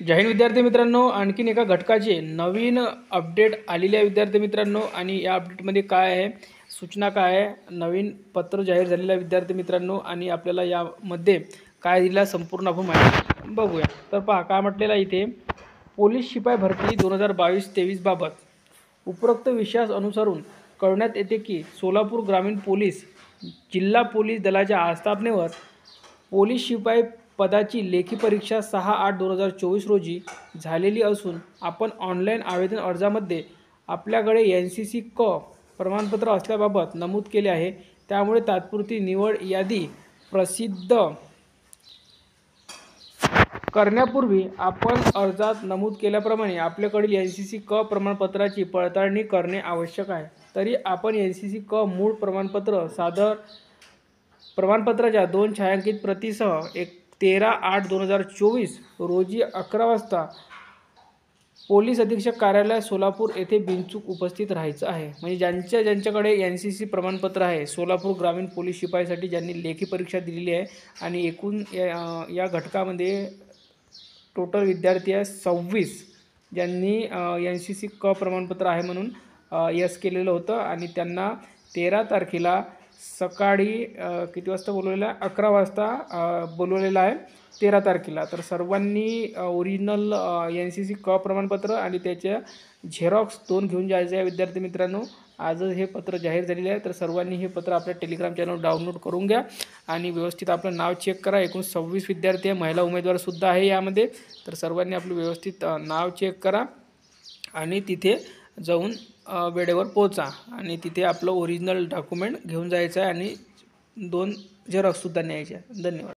जय हिंद विद्यार्थी मित्रांनो, आणखीन एका घटकाचे नवीन अपडेट आलेले आहे विद्यार्थी मित्रांनो। आणि या अपडेटमध्ये काय आहे, सूचना काय आहे, नवीन पत्र जाहीर झालेलं आहे विद्यार्थी मित्रांनो। आणि आपल्याला यामध्ये काय दिला संपूर्ण आपण माहिती बघूया। तर पहा काय म्हटलेलं आहे इथे, पोलीस शिपाई भरती 2022-23 बाबत उपरोक्त विषयास अनुसरून कळवण्यात येते की सोलापूर ग्रामीण पोलीस जिल्हा पोलीस दलाच्या आस्थापनेवर पोलीस शिपाई पदाची लेखी परीक्षा 6/8/2024 रोजी झालेली असून आपण ऑनलाईन आवेदन अर्जामध्ये आपल्याकडे NCC क प्रमाणपत्र असल्याबाबत नमूद केले आहे। त्यामुळे तात्पुरती निवड यादी प्रसिद्ध करण्यापूर्वी आपण अर्जात नमूद केल्याप्रमाणे आपल्याकडील NCC क प्रमाणपत्राची पडताळणी करणे आवश्यक आहे। तरी आपण NCC क मूळ प्रमाणपत्र सादर प्रमाणपत्राच्या 2 छायांकित प्रतीसह 13/8/2024 रोजी 11 वाजता पोलीस अधीक्षक कार्यालय सोलापूर येथे बिनचूक उपस्थित राहायचं आहे। म्हणजे ज्यांच्याकडे NCC प्रमाणपत्र आहे, सोलापूर ग्रामीण पोलीस शिपाईसाठी ज्यांनी लेखी परीक्षा दिलेली आहे आणि एकूण या घटकामध्ये टोटल विद्यार्थी आहे 26 ज्यांनी NCC क प्रमाणपत्र आहे म्हणून यस केलेलं होतं आणि त्यांना 13 तारखेला सकाळी किती वाजता बोलवलेलं आहे, 11 वाजता बोलवलेलं आहे 13 तारखेला। तर सर्वांनी ओरिजिनल NCC क प्रमाणपत्र आणि त्याच्या झेरॉक्स 2 घेऊन जायचं आहे विद्यार्थी मित्रांनो। आजच हे पत्र जाहीर झालेले आहे, तर सर्वांनी हे पत्र आपल्या टेलिग्राम चॅनल डाउनलोड करून घ्या आणि व्यवस्थित आपलं नाव चेक करा। एकूण 26 विद्यार्थी आहे, महिला उमेदवारसुद्धा आहे यामध्ये। तर सर्वांनी आपलं व्यवस्थित नाव चेक करा आणि तिथे जाऊन वेळेवर पोहोचा आणि तिथे आपलं ओरिजिनल डॉक्युमेंट घेऊन जायचं आहे आणि 2 झेरॉक्ससुद्धा न्यायचे आहे। धन्यवाद।